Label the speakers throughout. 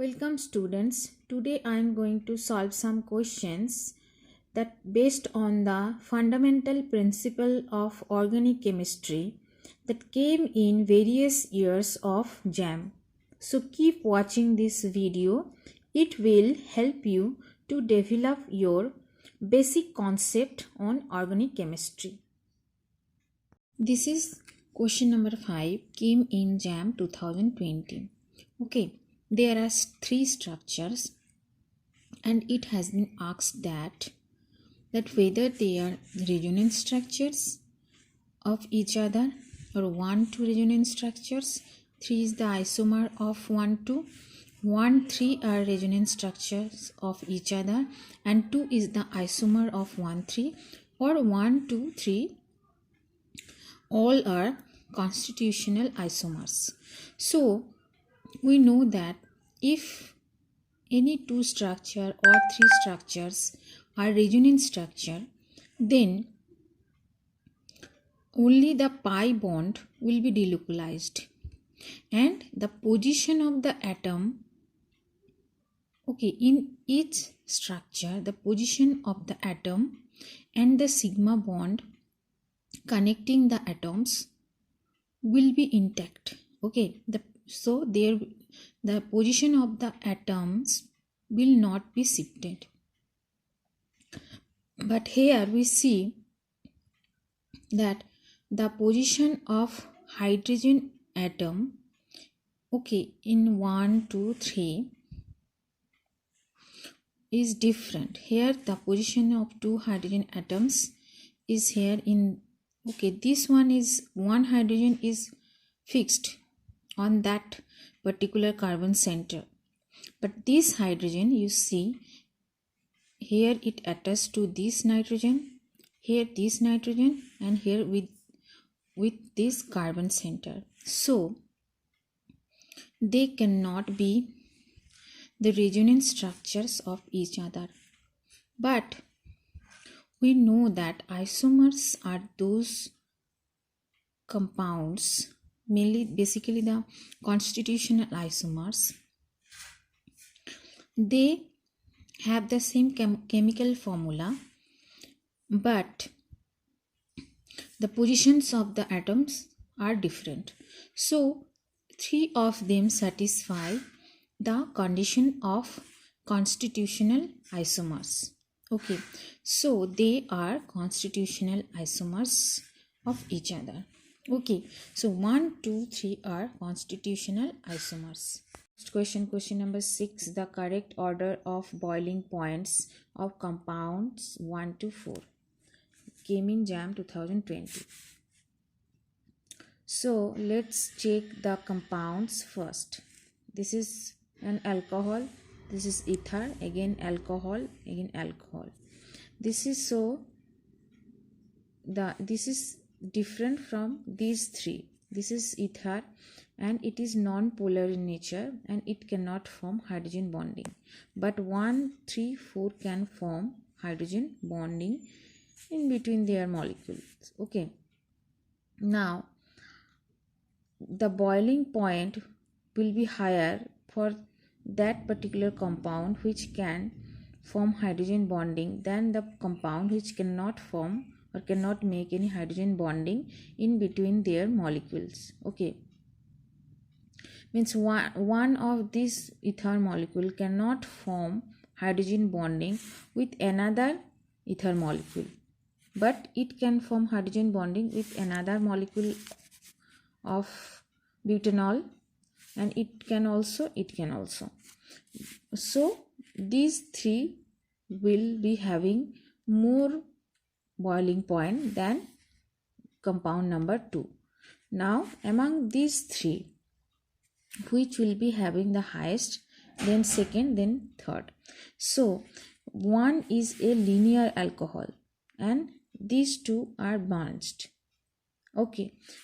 Speaker 1: Welcome students. Today I am going to solve some questions that based on the fundamental principle of organic chemistry that came in various years of JAM. So keep watching this video. It will help you to develop your basic concept on organic chemistry. This is question number 5, came in JAM 2020. Okay, there are three structures and it has been asked that whether they are resonance structures of each other or 1,2 resonance structures. 3 is the isomer of 1,2. 1,3 are resonance structures of each other and 2 is the isomer of 1,3, or 1,2,3 all are constitutional isomers. So we know that if any two structure or three structures are resonance structure, then only the pi bond will be delocalized and the position of the atom, in each structure the position of the atom and the sigma bond connecting the atoms will be intact. The position of the atoms will not be shifted. But here we see that the position of hydrogen atom in 1, 2, 3 is different. Here the position of two hydrogen atoms is here in this one hydrogen is fixed on that particular carbon center, but this hydrogen, you see here it attaches to this nitrogen, here this nitrogen, and here with this carbon center. So they cannot be the resonance structures of each other. But we know that isomers are those compounds, basically the constitutional isomers. They have the same chemical formula, but the positions of the atoms are different. So 3 of them satisfy the condition of constitutional isomers. So they are constitutional isomers of each other. So 1, 2, 3 are constitutional isomers. Next question number 6, the correct order of boiling points of compounds 1 to 4 came in JAM 2020. So let's check the compounds first. This is an alcohol, this is ether, again alcohol, again alcohol. This is different from these three. This is ether and it is non-polar in nature and it cannot form hydrogen bonding, but 1, 3, 4 can form hydrogen bonding in between their molecules. Now the boiling point will be higher for that particular compound which can form hydrogen bonding than the compound which cannot form or cannot make any hydrogen bonding in between their molecules. Means one of these ether molecule cannot form hydrogen bonding with another ether molecule, but it can form hydrogen bonding with another molecule of butanol, and it can also. So these three will be having more boiling point than compound number 2. Now among these three, which will be having the highest, then second, then third? So one is a linear alcohol and these two are balanced.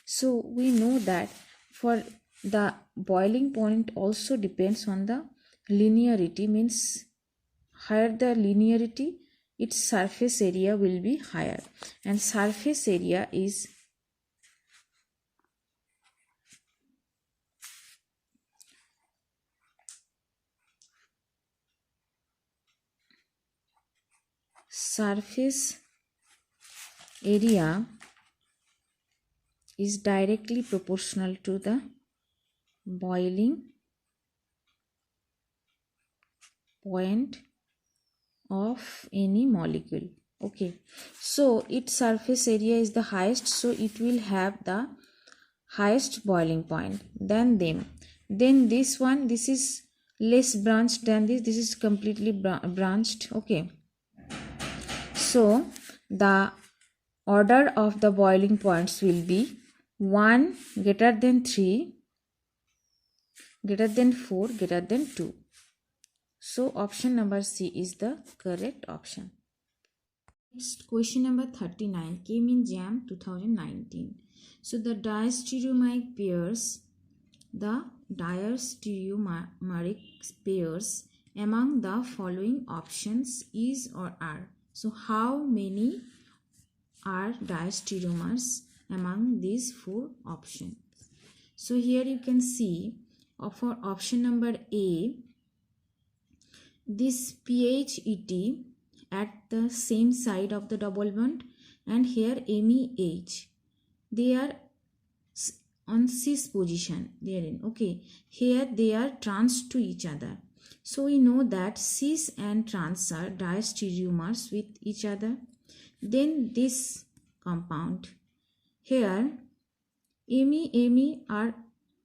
Speaker 1: So we know that for the boiling point also depends on the linearity, means higher the linearity, its surface area will be higher, and surface area is surface area is directly proportional to the boiling point of any molecule. Okay, so its surface area is the highest, so it will have the highest boiling point than them. Then this one, this is less branched than this is completely branched. Okay, so the order of the boiling points will be 1 greater than 3 greater than 4 greater than 2. So option number C is the correct option. Next, question number 39 came in JAM 2019. So the diastereomeric pairs, among the following options is or are. So how many are diastereomers among these 4 options? So here you can see for option number A, this PHET at the same side of the double bond, and here MEH, they are on cis position therein. Okay, here they are trans to each other. So we know that cis and trans are diastereomers with each other. Then this compound here, Me are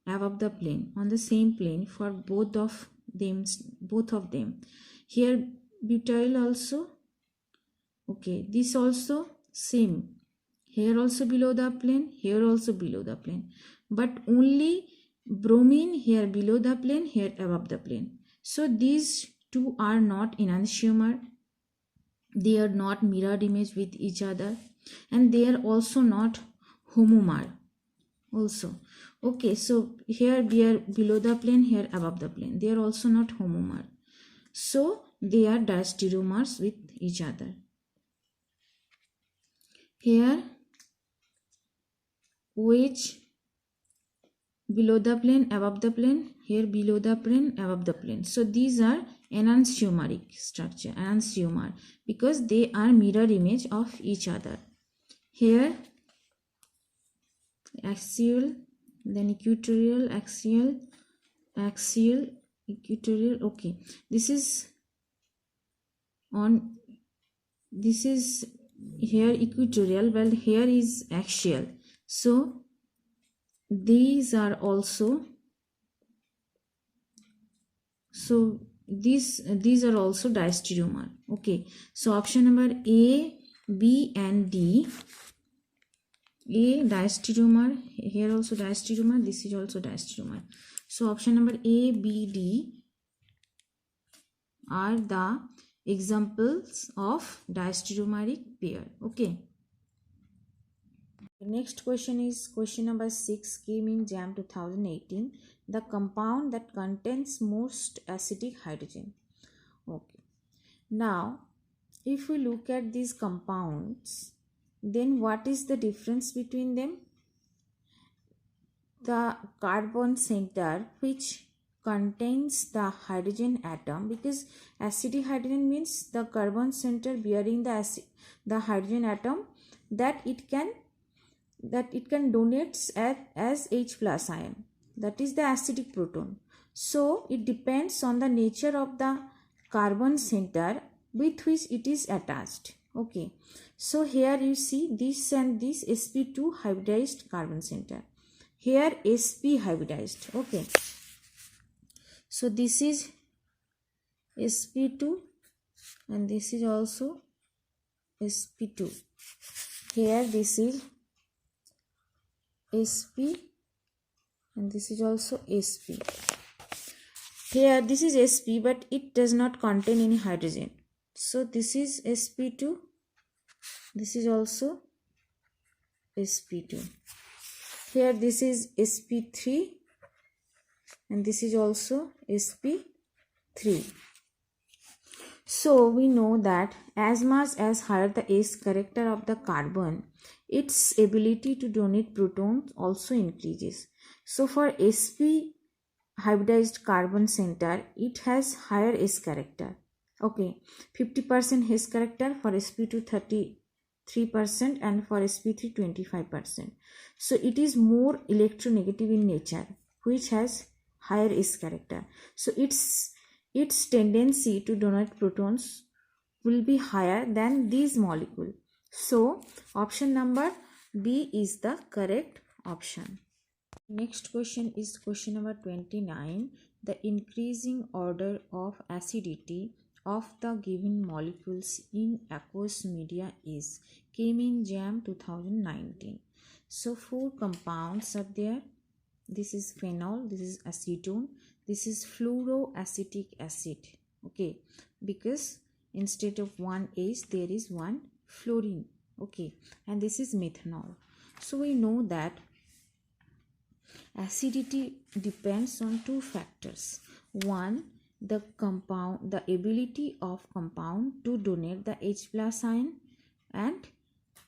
Speaker 1: above the plane, on the same plane for both of them. Here butyl also. Okay, this also same, here also below the plane, here also below the plane, but only bromine here below the plane, here above the plane. So these two are not enantiomer, they are not mirrored image with each other, and they are also not homomer also. Okay, so here we are below the plane, here above the plane, they are also not homomer, so they are diastereomers with each other. Here OH below the plane, above the plane, here below the plane, above the plane. So these are enantiomeric structure, enantiomer, because they are mirror image of each other. Here axial, then equatorial, axial, equatorial. Okay, this is here equatorial, well here is axial, so these are also, these are also diastereomer. Okay, so option number A, B and D. A diastereomer, here also diastereomer, this is also diastereomer. So option number A, B, D are the examples of diastereomeric pair. Okay, the next question is question number 6, came in JAM 2018. The compound that contains most acidic hydrogen. Okay, now if we look at these compounds, then what is the difference between them? The carbon center which contains the hydrogen atom, because acidic hydrogen means the carbon center bearing the hydrogen atom that it can donates as H plus ion, that is the acidic proton. So it depends on the nature of the carbon center with which it is attached. Okay, so here you see this and this sp2 hybridized carbon center, here sp hybridized. Okay, so this is sp2 and this is also sp2, here this is sp and this is also sp. Here this is sp but it does not contain any hydrogen, so this is sp2, this is also sp2. Here this is sp3 and this is also sp3. So we know that as much as higher the S character of the carbon, its ability to donate protons also increases. So for sp hybridized carbon center, it has higher S character. Okay, 50% his character, for sp2 33%, and for sp3 25%. So it is more electronegative in nature, which has higher s character. So its tendency to donate protons will be higher than these molecule. So option number B is the correct option. Next question is question number 29. The increasing order of acidity of the given molecules in aqueous media is, came in JAM 2019. So four compounds are there. This is phenol, this is acetone, this is fluoroacetic acid. Okay, because instead of one H there is one fluorine. Okay, and this is methanol. So we know that acidity depends on two factors. One, the ability of compound to donate the H plus ion, and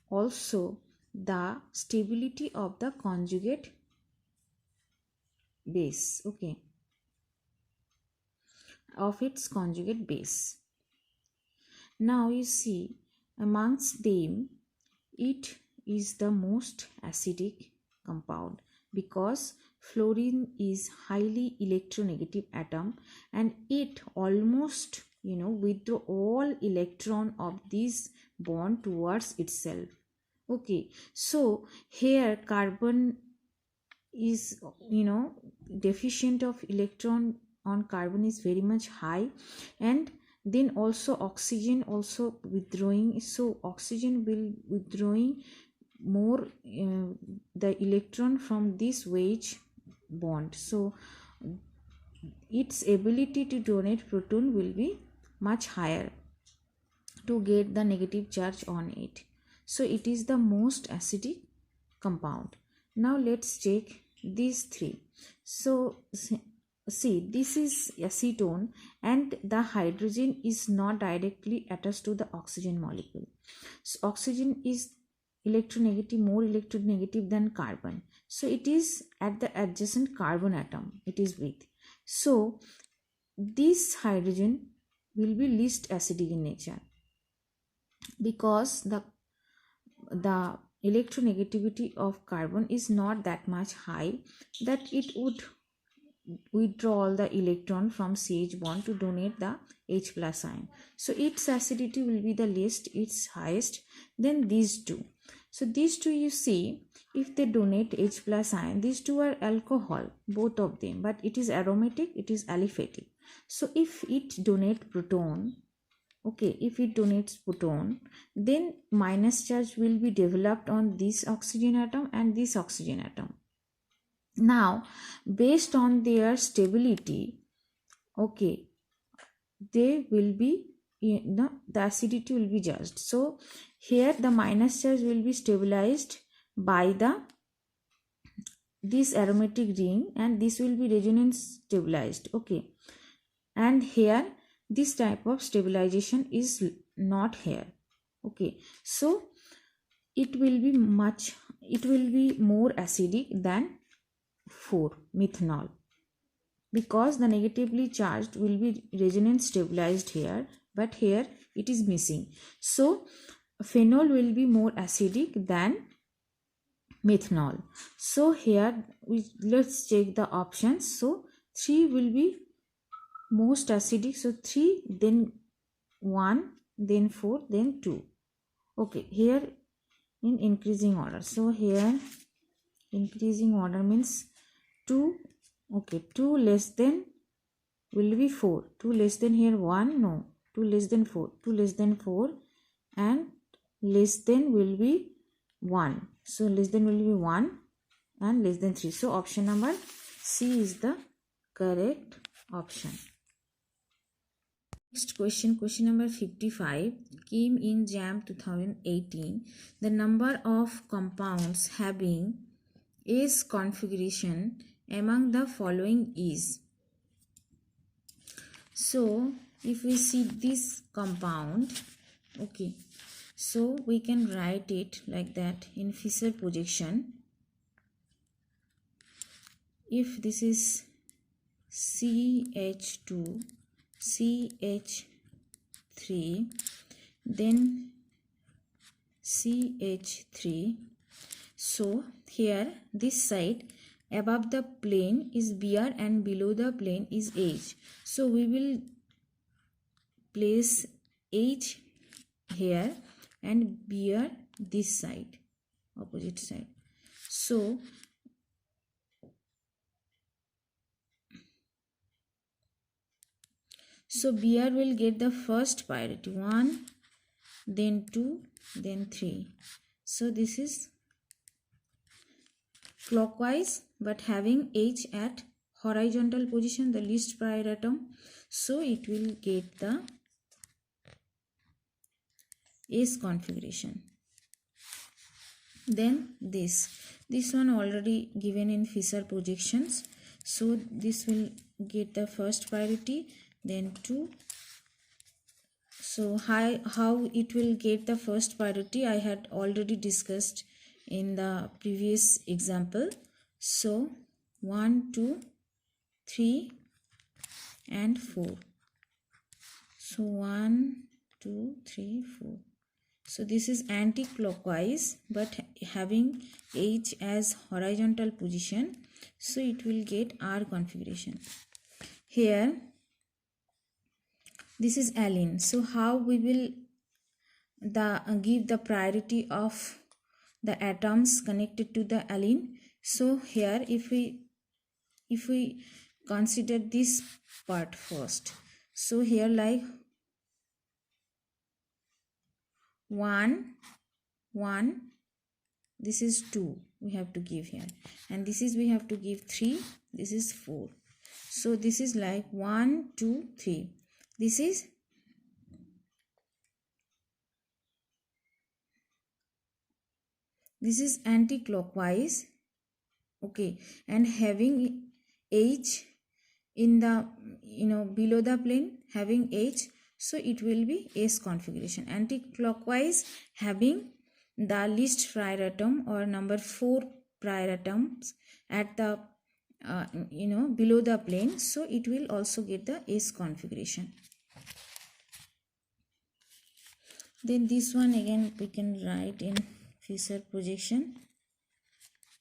Speaker 1: also the stability of the conjugate base, okay, of its conjugate base. Now you see, amongst them, it is the most acidic compound because fluorine is highly electronegative atom, and it almost withdraw all electron of this bond towards itself. Okay, so here carbon is deficient of electron on carbon is very much high, and then also oxygen also withdrawing, so oxygen will withdrawing more the electron from this wedge bond, so its ability to donate proton will be much higher to get the negative charge on it. So it is the most acidic compound. Now let's check these three. So see, this is acetone, and the hydrogen is not directly attached to the oxygen molecule. So oxygen is electronegative, more electronegative than carbon. So it is at the adjacent carbon atom it is with. So this hydrogen will be least acidic in nature because the electronegativity of carbon is not that much high that it would withdraw all the electron from CH bond to donate the H plus ion. So its acidity will be the least, its highest, then these two. So these two, you see, if they donate H plus ion, these two are alcohol, both of them, but it is aromatic, it is aliphatic. So if it donate proton, okay, if it donates proton, then minus charge will be developed on this oxygen atom and this oxygen atom. Now based on their stability, okay, they will be, the acidity will be judged. So here the minus charge will be stabilized by this aromatic ring, and this will be resonance stabilized, okay, and here this type of stabilization is not here, okay. So it will be more acidic than 4 methanol, because the negatively charged will be resonance stabilized here, but here it is missing. So phenol will be more acidic than methanol. So here let's check the options. So 3 will be most acidic, so 3, then 1, then 4, then 2. Okay, here in increasing order. So here increasing order means 2, okay, 2 less than will be 4, 2 less than here 1, no, 2 less than 4, 2 less than 4, and less than will be 1. So less than will be 1 and less than 3. So option number C is the correct option. Next question, question number 55, came in JAM 2018. The number of compounds having S configuration among the following is. So if we see this compound, okay, so we can write it like that in Fischer projection. If this is CH2, CH 3, then CH3. So here this side above the plane is Br and below the plane is H. So we will place H here and Br this side, opposite side. So Br will get the first priority, 1, then 2, then 3. So this is clockwise but having H at horizontal position, the least prior atom. So it will get the S configuration. Then this one already given in Fisher projections. So this will get the first priority, then 2. So how it will get the first priority I had already discussed in the previous example. So 1, 2, 3 and 4. So 1, 2, 3, 4. So this is anti-clockwise but having H as horizontal position. So it will get R configuration. Here this is alene. So how we will give the priority of the atoms connected to the alene. So here if we consider this part first. So here like 1, 1, this is 2 we have to give here, and this is we have to give 3, this is 4. So this is like 1, 2, 3. This is anti-clockwise, okay, and having H in the below the plane, having H, so it will be S configuration. Anti-clockwise having the least prior atom or number 4 prior atoms at the below the plane, so it will also get the S configuration. Then this one again we can write in Fisher projection.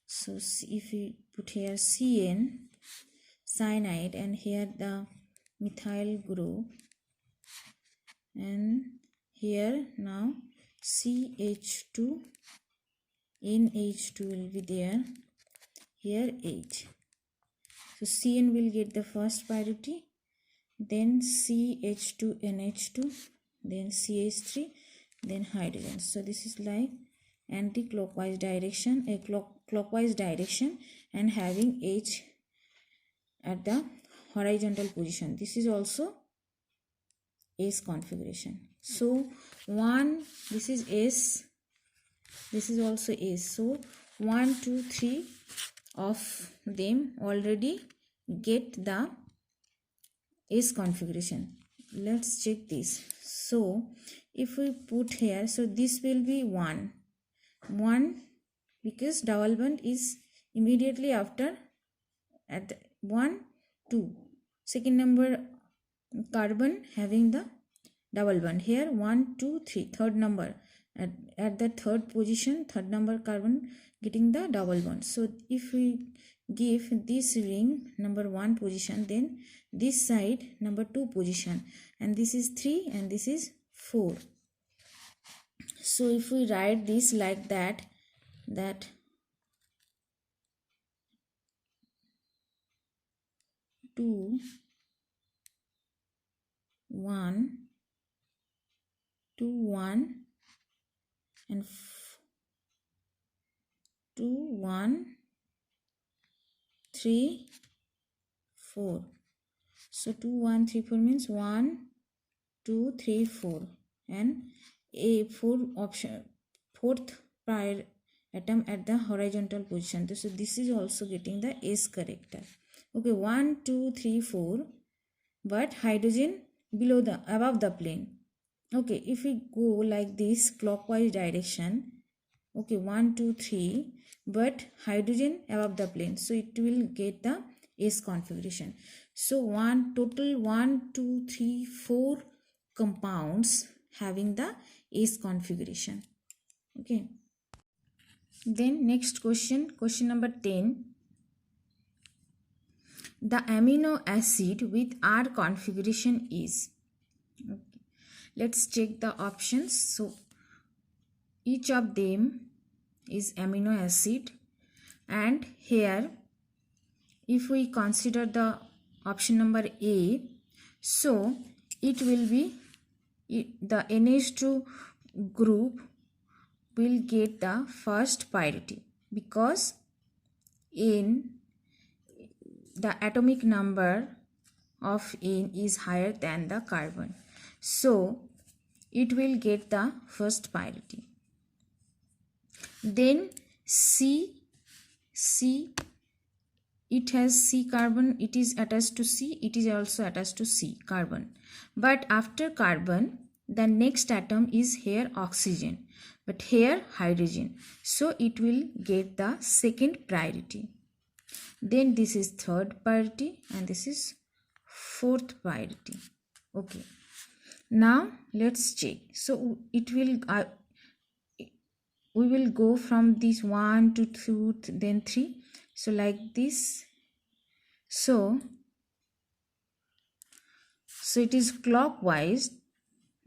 Speaker 1: So if we put here CN cyanide and here the methyl group, and here now CH2 NH2 will be there, here H. So CN will get the first priority, then CH2 NH2, then CH3, then hydrogen. So this is like anti-clockwise direction, a clockwise direction, and having H at the horizontal position. This is also S configuration. So 1, this is S, this is also S. So 1, 2, 3 of them already get the S configuration. Let's check this. So if we put here, so this will be 1 because double bond is immediately after at 1, 2. Second number carbon having the double bond. Here 1, 2, 3. Third number at the third position, third number carbon getting the double bond. So if we give this ring number 1 position, then this side number 2 position, and this is 3 and this is 4. So if we write this like that 2, 1, 2, 1 and 2, 1, 3, 4. So 2, 1, 3, 4 means 1, 2, 3, 4, and a fourth prior atom at the horizontal position. So this is also getting the S character. Okay, 1, 2, 3, 4, but hydrogen above the plane. Okay, if we go like this clockwise direction, okay, 1, 2, 3, but hydrogen above the plane, so it will get the S configuration. So total 1, 2, 3, 4 compounds having the S configuration. Okay. Then next question number 10. The amino acid with R configuration is. Okay. Let's check the options. So each of them is amino acid, and here if we consider the option number A, so it will be the NH2 group will get the first priority because N, the atomic number of N is higher than the carbon, so it will get the first priority. Then C, it has C carbon, it is attached to C, it is also attached to C carbon, but after carbon the next atom is here oxygen, but here hydrogen, so it will get the second priority. Then this is third priority and this is fourth priority. Okay, now let's check. So it will we will go from this 1 to 2, then 3, so like this. So it is clockwise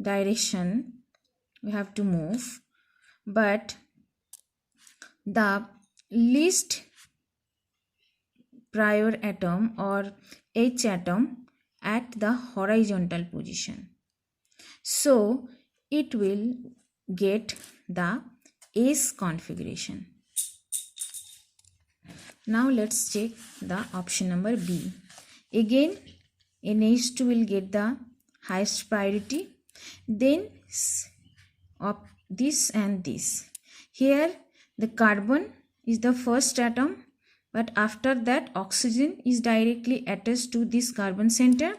Speaker 1: direction we have to move, but the least prior atom or H atom at the horizontal position, so it will get the S configuration. Now let's check the option number B. Again NH2 will get the highest priority, then this and this. Here the carbon is the first atom, but after that oxygen is directly attached to this carbon center,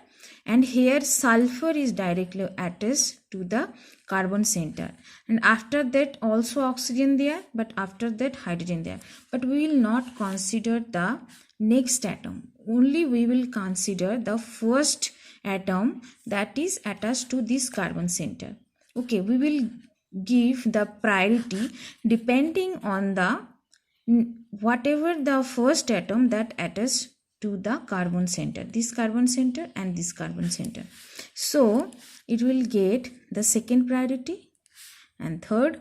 Speaker 1: and here sulfur is directly attached to the carbon center, and after that also oxygen there, but after that hydrogen there. But we will not consider the next atom, only we will consider the first atom that is attached to this carbon center. Okay, we will give the priority depending on the whatever the first atom that attached to the carbon center, this carbon center and this carbon center. So it will get the second priority and third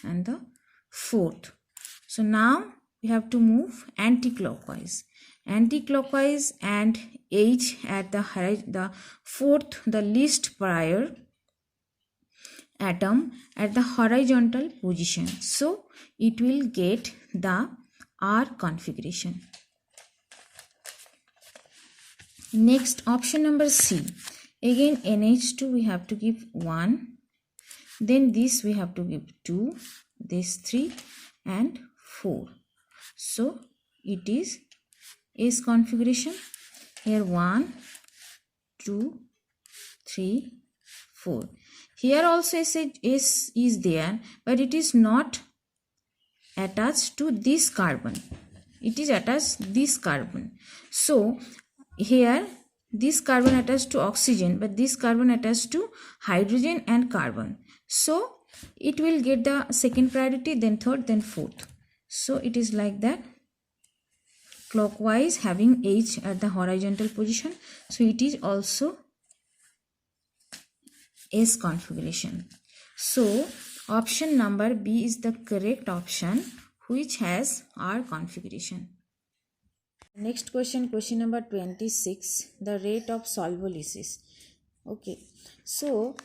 Speaker 1: and the fourth. So now we have to move anti-clockwise, and H at the fourth, the least prior atom at the horizontal position, so it will get the R configuration. Next, option number C. Again NH2 we have to give 1, then this we have to give 2, this 3 and 4. So it is S configuration. Here 1, 2, 3, 4. Here also S is there, but it is not attached to this carbon. It is attached this carbon. So here this carbon attached to oxygen, but this carbon attached to hydrogen and carbon. So it will get the second priority, then third, then fourth. So it is like that, clockwise having H at the horizontal position. So it is also S configuration. So option number B is the correct option, which has R configuration. Next question number 26, the rate of solvolysis. Okay, so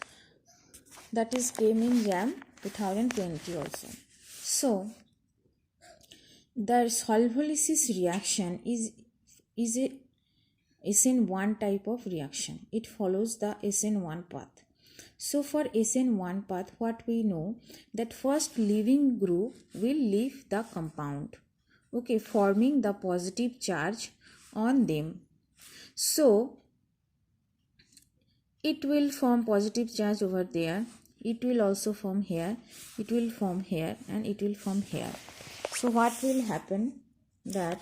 Speaker 1: that is came in JAM 2020 also. So the solvolysis reaction is a SN1 type of reaction. It follows the SN1 path. So for SN1 path, what we know, that first leaving group will leave the compound, okay, forming the positive charge on them. So it will form positive charge over there, it will also form here, it will form here, and it will form here. So what will happen, that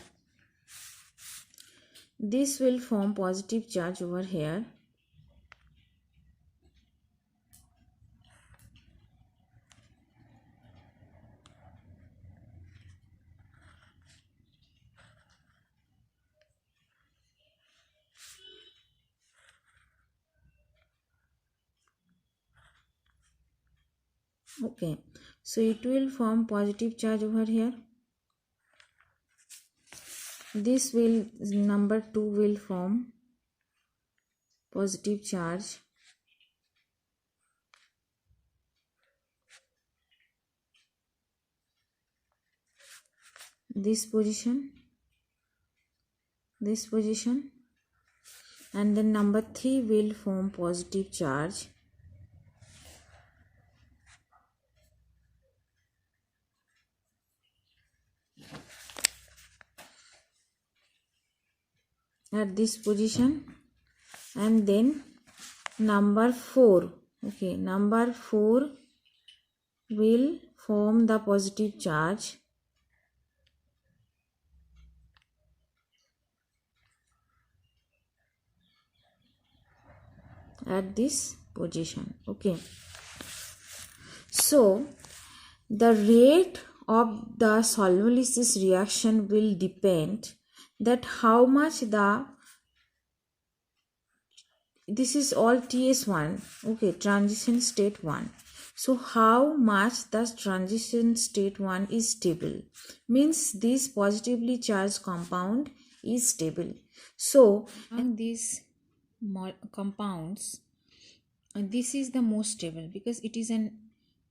Speaker 1: this will form positive charge over here, Okay, so it will form positive charge over here. This will, number 2 will form positive charge. This position, and then number 3 will form positive charge. At this position, and then number 4, okay, number 4 will form the positive charge at this position. Okay, so the rate of the solvolysis reaction will depend that how much this is all TS1, okay, transition state 1. So how much the transition state 1 is stable, means this positively charged compound is stable. So among these compounds, this is the most stable because it is an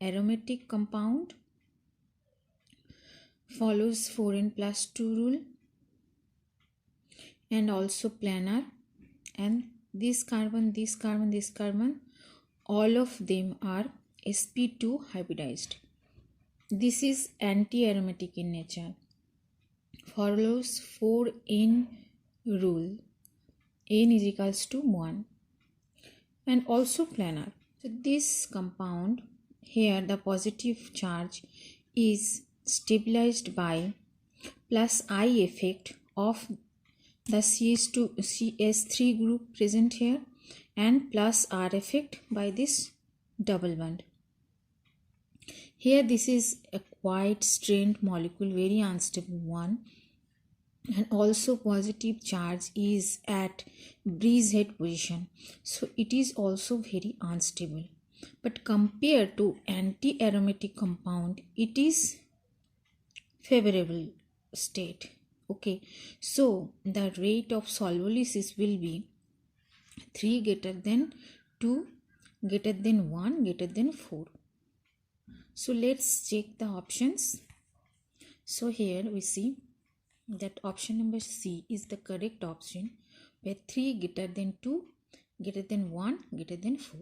Speaker 1: aromatic compound, follows 4n+2 rule, and also planar, and this carbon, all of them are sp2 hybridized. This is anti-aromatic in nature, follows 4n rule, n is equals to 1, and also planar. So this compound here, the positive charge is stabilized by plus I effect of the CS3 group present here, and plus R effect by this double bond. Here this is a quite strained molecule, very unstable one, and also positive charge is at breeze head position, so it is also very unstable. But compared to anti-aromatic compound, it is favorable state. Okay, so the rate of solvolysis will be 3 greater than 2 greater than 1 greater than 4. So let's check the options. So here we see that option number C is the correct option, where 3 greater than 2 greater than 1 greater than 4.